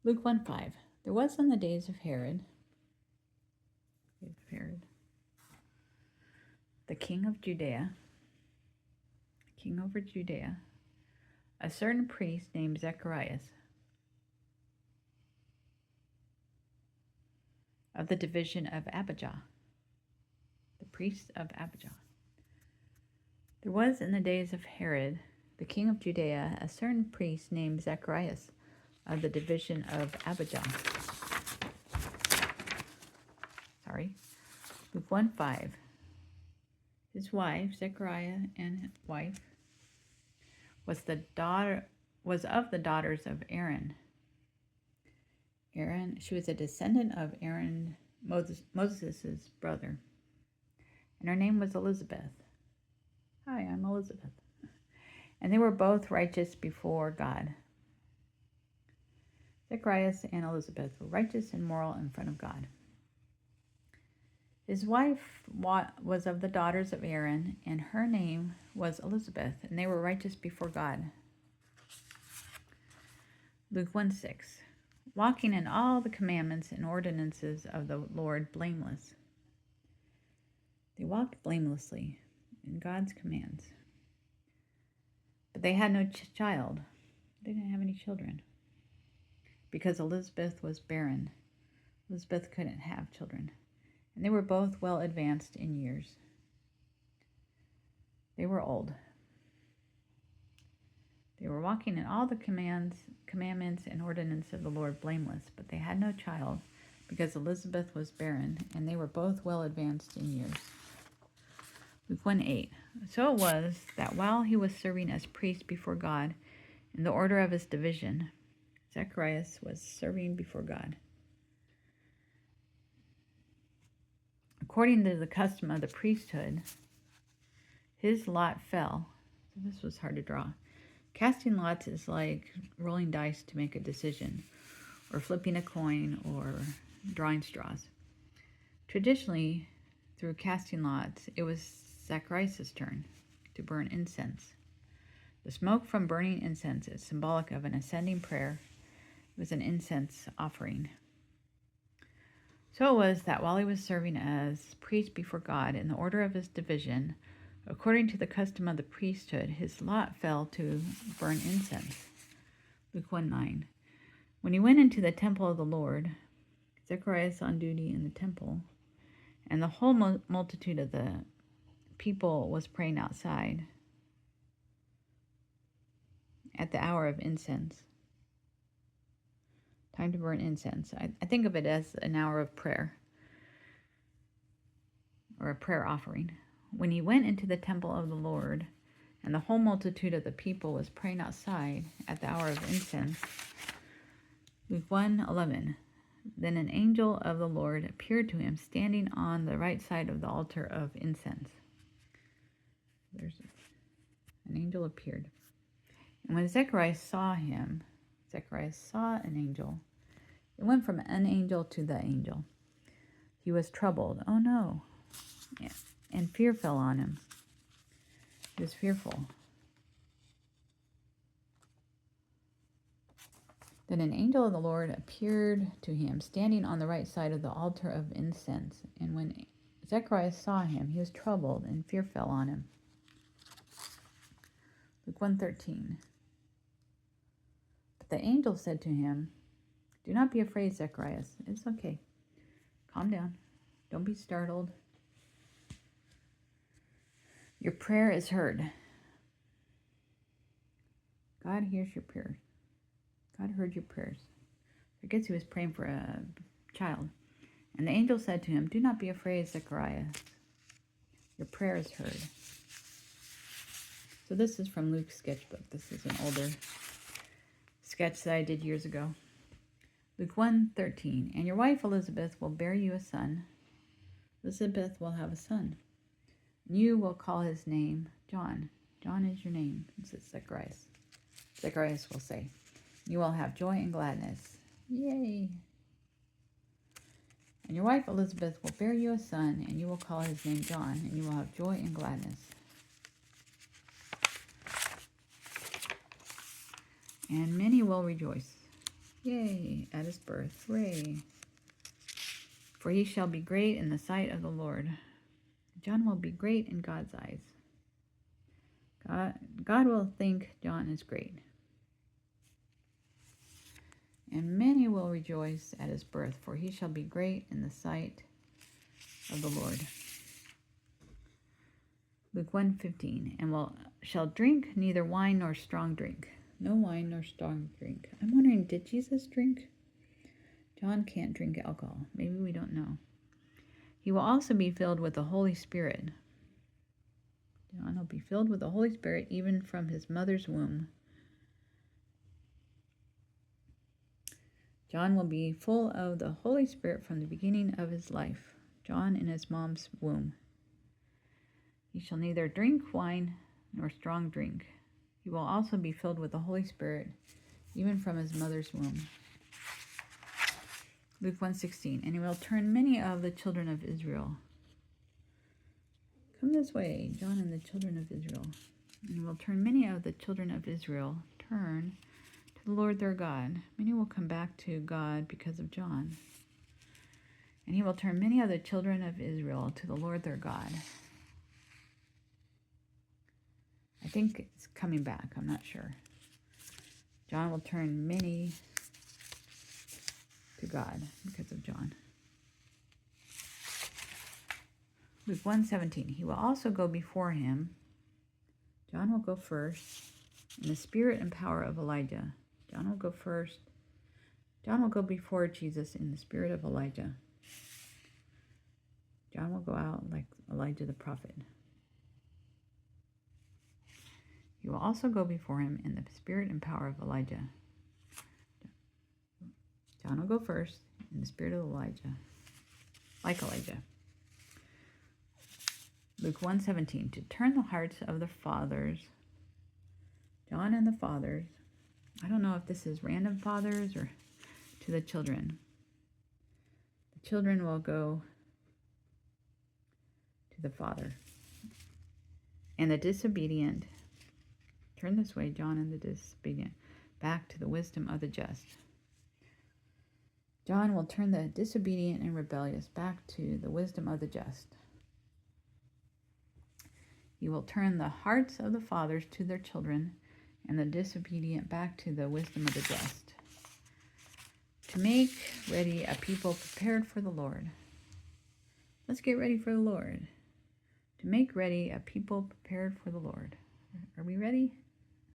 Luke 1:5. There was in the days of Herod, the king of Judea, king over Judea, a certain priest named Zacharias of the division of Abijah, the priest of Abijah. There was in the days of Herod, the king of Judea, a certain priest named Zacharias of the division of Abijah. Luke 1:5. His wife, Zachariah, and his wife was of the daughters of Aaron. She was a descendant of Aaron, Moses' brother, and her name was Elizabeth. Hi, I'm Elizabeth. And they were both righteous before God. Zacharias and Elizabeth were righteous and moral in front of God. His wife was of the daughters of Aaron, and her name was Elizabeth, and they were righteous before God. Luke 1:6. Walking in all the commandments and ordinances of the Lord blameless. They walked blamelessly in God's commands. But they had no child. They didn't have any children. Because Elizabeth was barren. Elizabeth couldn't have children. And they were both well advanced in years. They were old. They were walking in all the commandments and ordinances of the Lord blameless, but they had no child, because Elizabeth was barren, and they were both well advanced in years. Luke 1:8. So it was that while he was serving as priest before God, in the order of his division, Zacharias was serving before God. According to the custom of the priesthood, his lot fell. So this was hard to draw. Casting lots is like rolling dice to make a decision, or flipping a coin, or drawing straws. Traditionally, through casting lots, it was Zacharias' turn to burn incense. The smoke from burning incense is symbolic of an ascending prayer. It was an incense offering. So it was that while he was serving as priest before God in the order of his division, according to the custom of the priesthood, his lot fell to burn incense. Luke 1:9. When he went into the temple of the Lord, Zacharias on duty in the temple, and the whole multitude of the people was praying outside at the hour of incense. Time to burn incense. I think of it as an hour of prayer, or a prayer offering. When he went into the temple of the Lord, and the whole multitude of the people was praying outside at the hour of incense. Luke 1:11. Then an angel of the Lord appeared to him, standing on the right side of the altar of incense. An angel appeared. And when Zacharias saw an angel. It went from an angel to the angel. He was troubled. Oh no. Yeah. And fear fell on him. He was fearful. Then an angel of the Lord appeared to him, standing on the right side of the altar of incense. And when Zacharias saw him, he was troubled, and fear fell on him. Luke 1:13. But the angel said to him, "Do not be afraid, Zacharias. It's okay. Calm down. Don't be startled. Your prayer is heard." God hears your prayers. God heard your prayers. I guess he was praying for a child. And the angel said to him, "Do not be afraid, Zacharias. Your prayer is heard." So this is from Luke's sketchbook. This is an older sketch that I did years ago. Luke 1:13. And your wife Elizabeth will bear you a son. Elizabeth will have a son. You will call his name John. John is your name. This is Zacharias. Zacharias will say, "You will have joy and gladness." Yay. And your wife Elizabeth will bear you a son, and you will call his name John, and you will have joy and gladness. And many will rejoice. Yay, at his birth. Hooray. For he shall be great in the sight of the Lord. John will be great in God's eyes. God will think John is great. And many will rejoice at his birth, for he shall be great in the sight of the Lord. Luke 1:15, and shall drink neither wine nor strong drink. No wine nor strong drink. I'm wondering, did Jesus drink? John can't drink alcohol. Maybe we don't know. He will also be filled with the Holy Spirit. John will be filled with the Holy Spirit even from his mother's womb. John will be full of the Holy Spirit from the beginning of his life. John in his mom's womb. He shall neither drink wine nor strong drink. He will also be filled with the Holy Spirit even from his mother's womb. Luke 1:16, and he will turn many of the children of Israel. Come this way, John and the children of Israel. And he will turn many of the children of Israel, turn to the Lord their God. Many will come back to God because of John. And he will turn many of the children of Israel to the Lord their God. I think it's coming back. I'm not sure. John will turn many to God because of John. Luke 1:17. He will also go before him. John will go first in the spirit and power of Elijah. John will go first. John will go before Jesus in the spirit of Elijah. John will go out like Elijah the prophet. He will also go before him in the spirit and power of Elijah. John will go first in the spirit of Elijah, like Elijah. Luke 1:17, to turn the hearts of the fathers, John and the fathers. I don't know if this is random fathers or to the children. The children will go to the father. And the disobedient, turn this way, John and the disobedient, back to the wisdom of the just. John will turn the disobedient and rebellious back to the wisdom of the just. He will turn the hearts of the fathers to their children and the disobedient back to the wisdom of the just. To make ready a people prepared for the Lord. Let's get ready for the Lord. To make ready a people prepared for the Lord. Are we ready?